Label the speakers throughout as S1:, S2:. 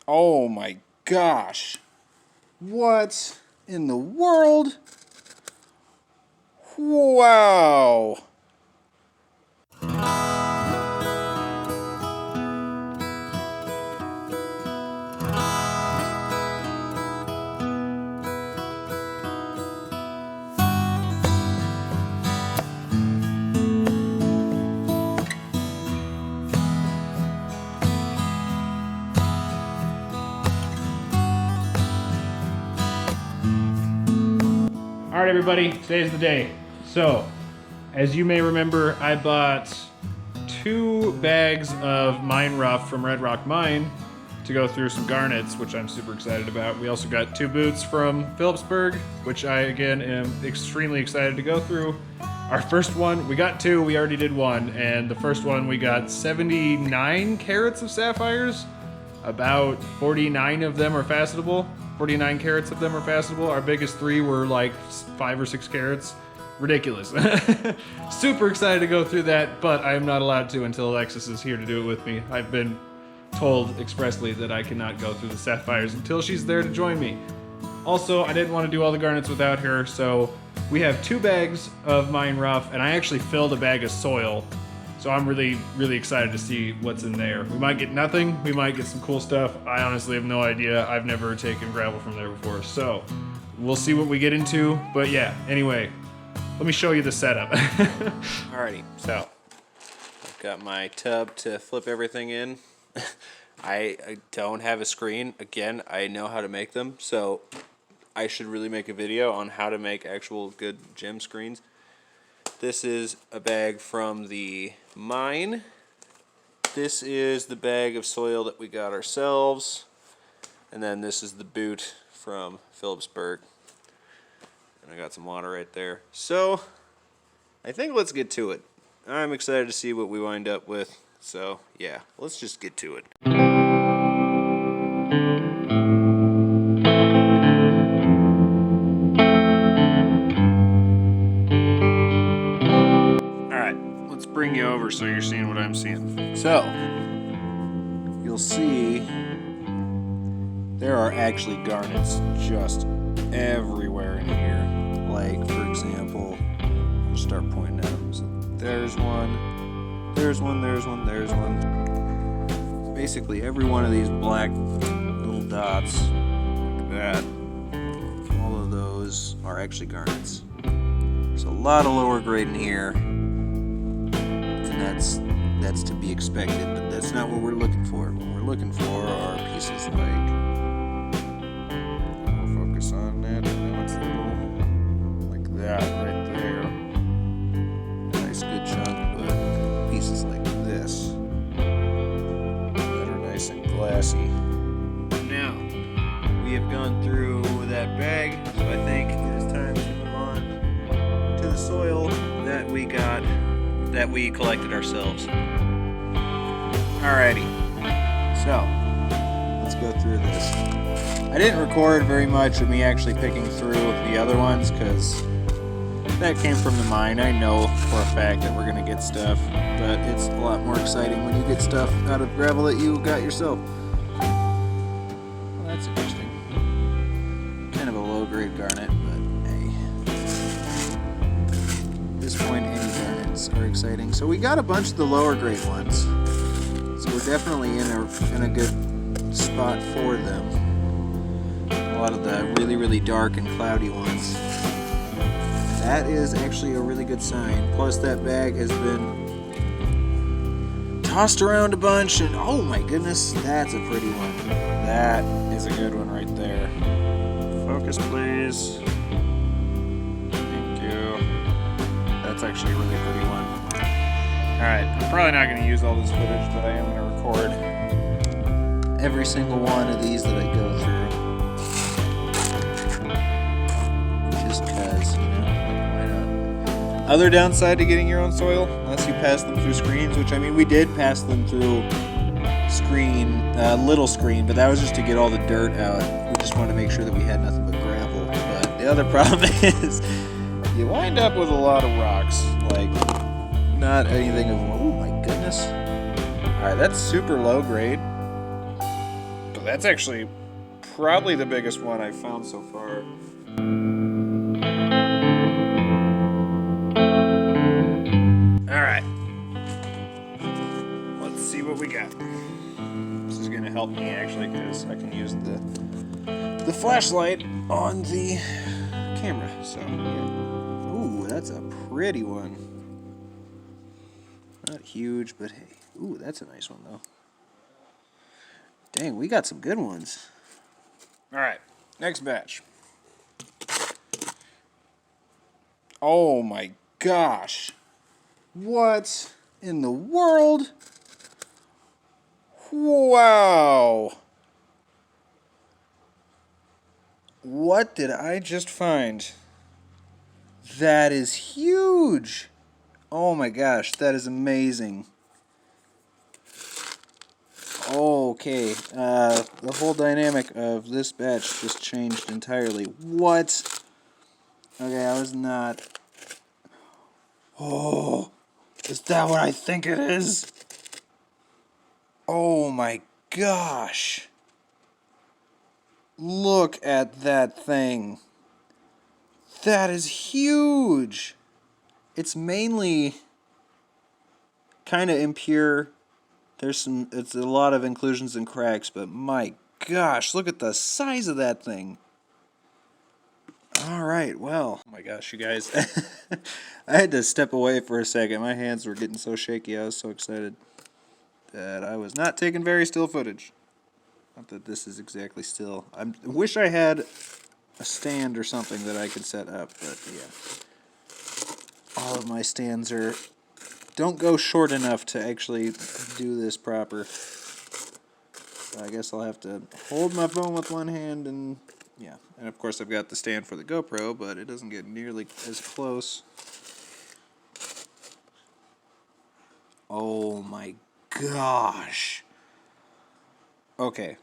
S1: Oh my gosh. What in the world? Wow.
S2: All right, everybody, today's the day. So, as you may remember, I bought 2 bags of Mine Rough from Red Rock Mine to go through some garnets, which I'm super excited about. We also got 2 boots from Phillipsburg, which I, again, am extremely excited to go through. Our first one, we got 2, we already did 1, and the first one we got 79 carats of sapphires. About 49 of them are facetable. 49 carats of them are facetable. Our biggest 3 were like 5 or 6 carats. Ridiculous. Super excited to go through that, but I am not allowed to until Alexis is here to do it with me. I've been told expressly that I cannot go through the sapphires until she's there to join me. Also, I didn't want to do all the garnets without her, so we have 2 bags of Mine Rough, and I actually filled a bag of soil. So I'm really, really excited to see what's in there. We might get nothing, we might get some cool stuff. I honestly have no idea. I've never taken gravel from there before, so we'll see what we get into. But yeah, anyway, let me show you the setup.
S1: Alrighty, so I've got my tub to flip everything in. I don't have a screen. Again, I know how to make them, so I should really make a video on how to make actual good gem screens. This is a bag from the mine. This is the bag of soil that we got ourselves. And then this is the boot from Phillipsburg. And I got some water right there. So, I think let's get to it. I'm excited to see what we wind up with. So, yeah, let's just get to it. Bring you over so you're seeing what I'm seeing. So, you'll see there are actually garnets just everywhere in here. Like, for example, I'll start pointing at them. So there's one, there's one, there's one, there's one. Basically, every one of these black little dots, like that, all of those are actually garnets. There's a lot of lower grade in here. That's to be expected, but that's not what we're looking for. What we're looking for are pieces like, I'll focus on that, now it's little, like that right there. Nice good chunk, but pieces like this that are nice and glassy. Now, we have gone through that bag, so I think it is time to move on to the soil that we got, that we collected ourselves. Alrighty, so let's go through this. I didn't record very much of me actually picking through the other ones because that came from the mine. I know for a fact that we're gonna get stuff, but it's a lot more exciting when you get stuff out of gravel that you got yourself. Well, that's interesting. Kind of a low-grade garnet, but hey. At this point, any garnets are exciting. So we got a bunch of the lower grade ones. So we're definitely in a good spot for them. A lot of the really, really dark and cloudy ones. That is actually a really good sign. Plus that bag has been tossed around a bunch, and oh my goodness, that's a pretty one. That is a good one right there. Focus, please. Thank you. That's actually a really pretty one. Alright, I'm probably not going to use all this footage, but I am going to record every single one of these that I go through. Just because, you know, why not? Other downside to getting your own soil, unless you pass them through screens, which I mean, we did pass them through little screen, but that was just to get all the dirt out. We just wanted to make sure that we had nothing but gravel. But the other problem is, you wind up with a lot of rocks, like, not anything of, oh my goodness. Alright, that's super low grade. But that's actually probably the biggest one I've found so far. Alright. Let's see what we got. This is gonna help me actually because I can use the flashlight on the camera. So yeah. Ooh, that's a pretty one. Not huge, but hey. Ooh, that's a nice one though. Dang, we got some good ones. Alright, next batch. Oh my gosh. What in the world? Wow. What did I just find? That is huge. Oh my gosh, that is amazing. Okay, the whole dynamic of this batch just changed entirely. What? Okay, I was not... Oh, is that what I think it is? Oh my gosh. Look at that thing. That is huge. It's mainly kind of impure. It's a lot of inclusions and cracks, but my gosh, look at the size of that thing. Alright, well, oh my gosh, you guys. I had to step away for a second. My hands were getting so shaky. I was so excited that I was not taking very still footage. Not that this is exactly still. I wish I had a stand or something that I could set up, but yeah. All of my stands don't go short enough to actually do this proper. So I guess I'll have to hold my phone with one hand and yeah. And of course I've got the stand for the GoPro, but it doesn't get nearly as close. Oh my gosh. Okay.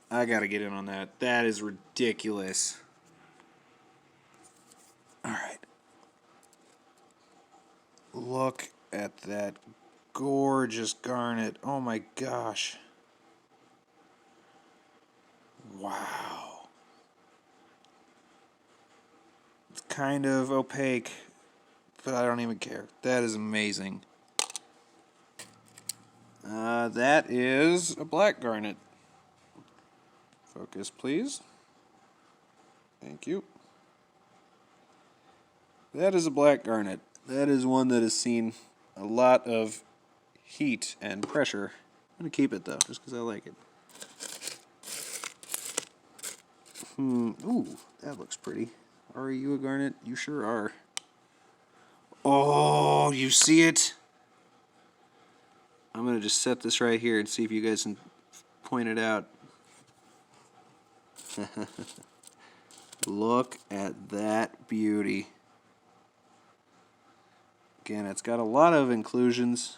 S1: I gotta get in on that. That is ridiculous. Alright. Look at that gorgeous garnet. Oh my gosh. Wow. It's kind of opaque, but I don't even care. That is amazing. That is a black garnet. Focus, please. Thank you. That is a black garnet. That is one that has seen a lot of heat and pressure. I'm going to keep it though, just because I like it. Ooh, that looks pretty. Are you a garnet? You sure are. Oh, you see it? I'm going to just set this right here and see if you guys can point it out. Look at that beauty. Again, it's got a lot of inclusions.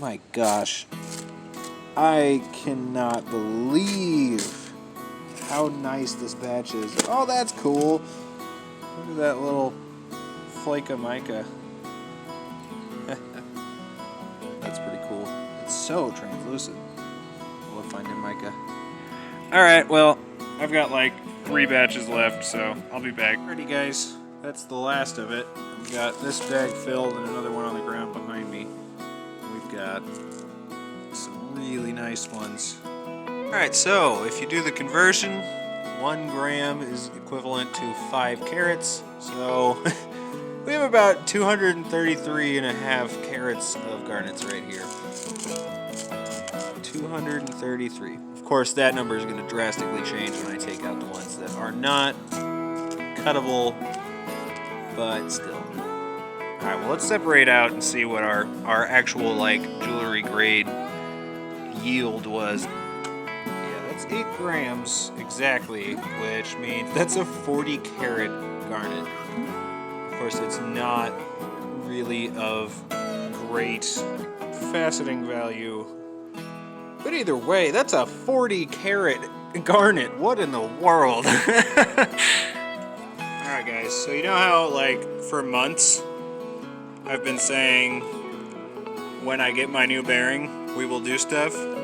S1: My gosh. I cannot believe how nice this batch is. Oh, that's cool. Look at that little flake of mica. That's pretty cool. It's so translucent. I love finding mica. Alright, well, I've got like 3 batches left, so I'll be back. Alrighty guys, that's the last of it. We've got this bag filled and another one on the ground behind me. We've got some really nice ones. Alright, so if you do the conversion, 1 gram is equivalent to 5 carats. So we have about 233.5 carats of garnets right here. 233. Of course, that number is going to drastically change when I take out the ones that are not cuttable, but still. Alright, well, let's separate out and see what our actual, like, jewelry grade yield was. Yeah, that's 8 grams exactly, which means that's a 40 carat garnet. Of course, it's not really of great faceting value. But either way, that's a 40 carat garnet. What in the world? Alright guys, so you know how like for months I've been saying when I get my new bearing, we will do stuff? Oh,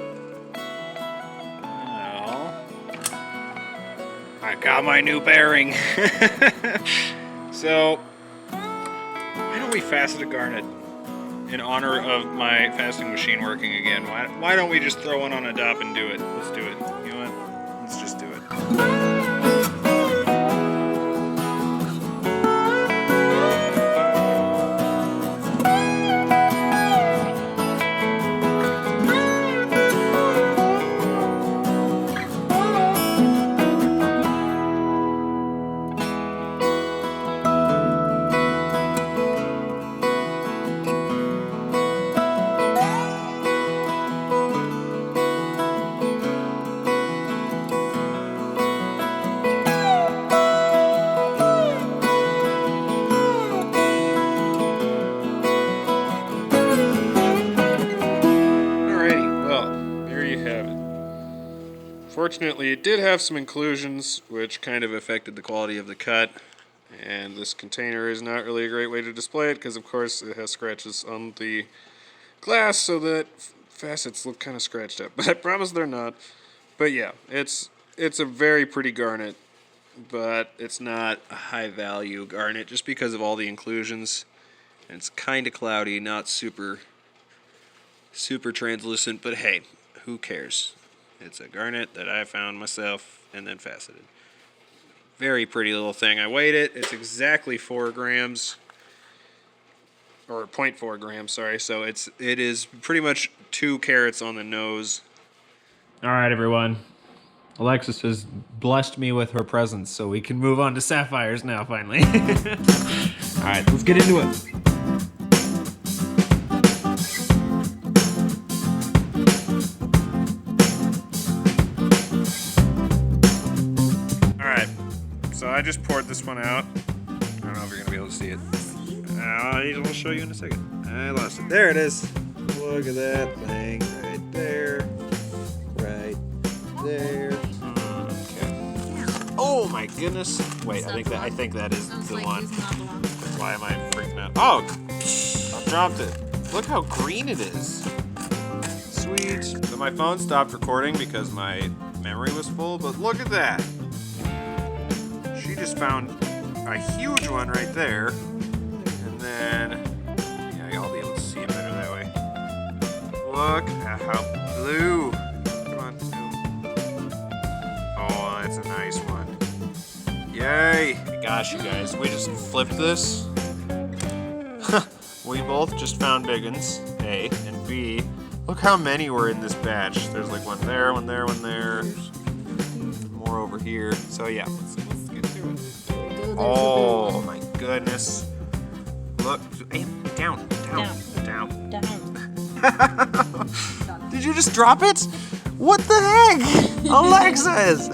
S1: I got my new bearing. So, why don't we facet a garnet in honor of my faceting machine working again? Why don't we just throw one on a dop and do it? Let's do it. You know what? Let's just do it. Fortunately, it did have some inclusions, which kind of affected the quality of the cut. And this container is not really a great way to display it, because of course it has scratches on the glass, so that facets look kind of scratched up. But I promise they're not. But yeah, it's a very pretty garnet, but it's not a high value garnet just because of all the inclusions. And it's kind of cloudy, not super translucent, but hey, who cares? It's a garnet that I found myself and then faceted. Very pretty little thing. I weighed it. It's exactly 4 grams. Or 0.4 grams, sorry. So it is pretty much 2 carats on the nose.
S2: All right, everyone. Alexis has blessed me with her presence, so we can move on to sapphires now, finally. All right, let's get into it. So I just poured this one out. I don't know if you're going to be able to see it. I'll show you in a second. I lost it. There it is. Look at that thing right there. Right there. Okay. Oh my goodness. Wait, I think that is the one. Why am I freaking out? Oh, I dropped it. Look how green it is. Sweet. So my phone stopped recording because my memory was full, but look at that. She just found a huge one right there, and then, yeah, y'all be able to see it better that way. Look at how blue. Come on, zoom. Oh, that's a nice one. Yay! Gosh, you guys, we just flipped this. We both just found big ones, A, and B, look how many were in this batch. There's like one there, one there, one there. More over here. So yeah. Oh my goodness. Look, hey, down. Did you just drop it? What the heck? Alexis!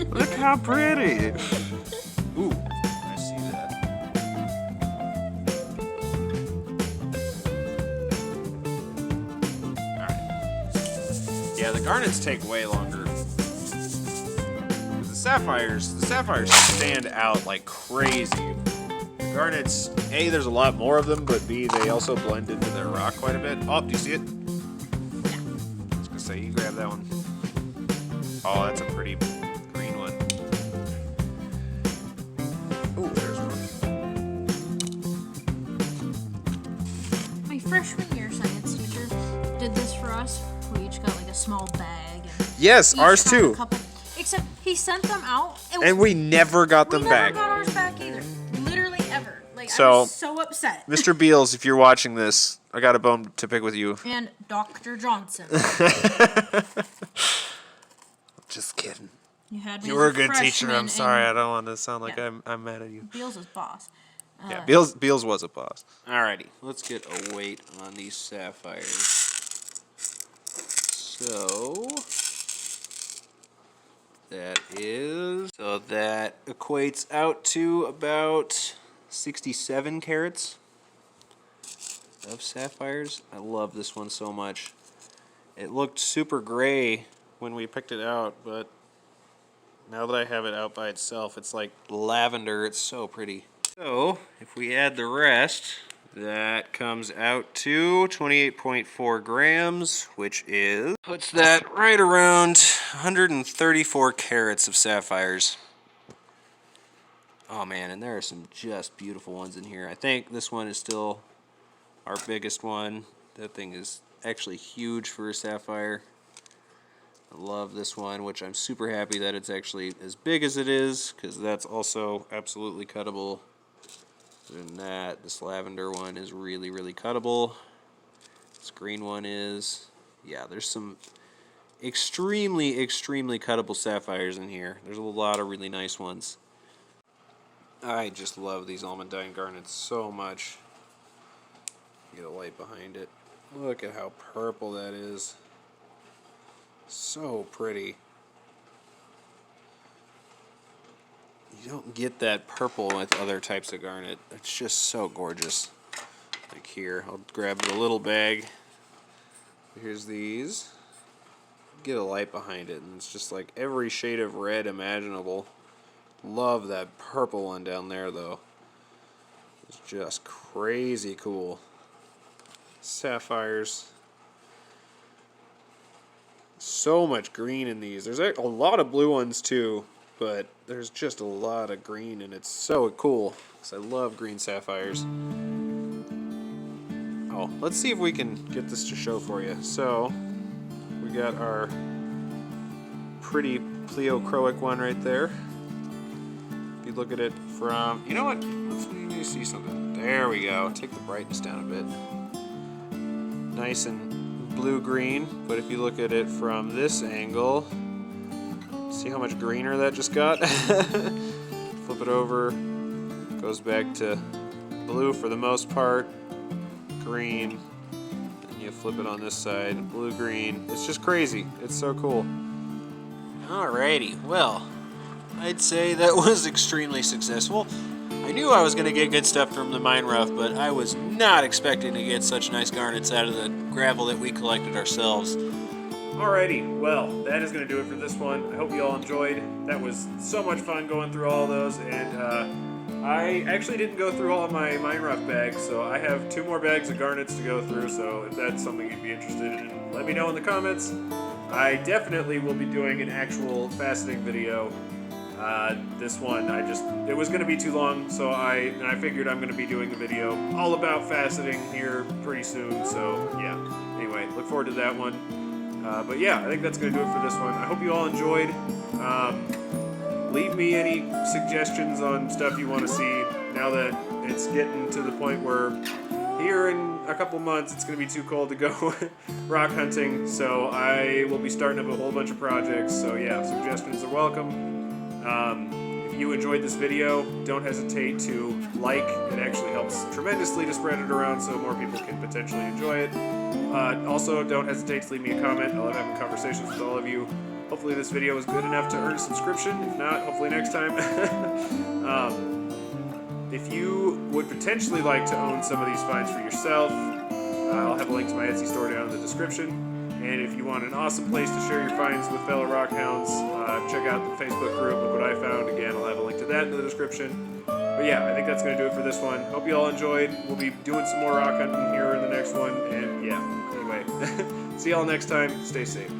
S2: Look how pretty. Ooh, I see that. Alright. Yeah, the garnets take way longer. The sapphires stand out like crazy. The garnets, A, there's a lot more of them, but B, they also blend into their rock quite a bit. Oh, do you see it? I was gonna say, you grab that one. Oh, that's a pretty green one. Oh, there's one.
S3: My freshman year science teacher did this for us. We each got like a small bag. And
S1: yes, ours too.
S3: Except he sent them out,
S1: and we never got them back.
S3: We never got ours back either. Literally ever. Like,
S1: so,
S3: I was so upset.
S1: Mr. Beals, if you're watching this, I got a bone to pick with you.
S3: And Dr. Johnson.
S1: Just kidding.
S3: You
S1: were a good teacher. I'm sorry. I don't want to sound like I'm mad at you.
S3: Beals is boss.
S1: Yeah, Beals was a boss. Alrighty, let's get a weight on these sapphires. So that equates out to about 67 carats of sapphires. I love this one so much. It looked super gray when we picked it out, but now that I have it out by itself, it's like lavender. It's so pretty. So if we add the rest, that comes out to 28.4 grams, which puts that right around 134 carats of sapphires. Oh man, and there are some just beautiful ones in here. I think this one is still our biggest one. That thing is actually huge for a sapphire. I love this one, which I'm super happy that it's actually as big as it is, because that's also absolutely cuttable. And that, this lavender one is really, really cuttable. This green one is. Yeah, there's some extremely, extremely cuttable sapphires in here. There's a lot of really nice ones. I just love these Almandine garnets so much. Get a light behind it. Look at how purple that is. So pretty. You don't get that purple with other types of garnet. It's just so gorgeous. Like here, I'll grab the little bag. Here's these. Get a light behind it, and it's just like every shade of red imaginable. Love that purple one down there, though. It's just crazy cool. Sapphires. So much green in these. There's a lot of blue ones too, but there's just a lot of green, and it's so cool because I love green sapphires. Oh, let's see if we can get this to show for you. So we got our pretty pleochroic one right there. If you look at it from, you know what? Let me see something. There we go. Take the brightness down a bit. Nice and blue-green, but if you look at it from this angle, see how much greener that just got? Flip it over, goes back to blue for the most part, green, and you flip it on this side, blue-green. It's just crazy. It's so cool. Alrighty, well, I'd say that was extremely successful. I knew I was going to get good stuff from the mine rough, but I was not expecting to get such nice garnets out of the gravel that we collected ourselves. Alrighty, well, that is going to do it for this one. I hope you all enjoyed. That was so much fun going through all those, and I actually didn't go through all of my mine rough bags, so I have 2 more bags of garnets to go through, so if that's something you'd be interested in, let me know in the comments. I definitely will be doing an actual faceting video. This one, it was going to be too long, so I figured I'm going to be doing a video all about faceting here pretty soon, so yeah. Anyway, look forward to that one. But yeah, I think that's going to do it for this one. I hope you all enjoyed. Leave me any suggestions on stuff you want to see now that it's getting to the point where here in a couple months it's going to be too cold to go rock hunting, so I will be starting up a whole bunch of projects, so yeah, suggestions are welcome. If you enjoyed this video, don't hesitate to like. It actually helps tremendously to spread it around so more people can potentially enjoy it. Also, don't hesitate to leave me a comment. I love having conversations with all of you. Hopefully this video was good enough to earn a subscription. If not, hopefully next time. If you would potentially like to own some of these finds for yourself, I'll have a link to my Etsy store down in the description. And if you want an awesome place to share your finds with fellow rockhounds, check out the Facebook group, Look What I Found. Again, I'll have a link to that in the description. But yeah, I think that's going to do it for this one. Hope you all enjoyed. We'll be doing some more rock hunting here in the next one. And yeah, anyway, see y'all next time. Stay safe.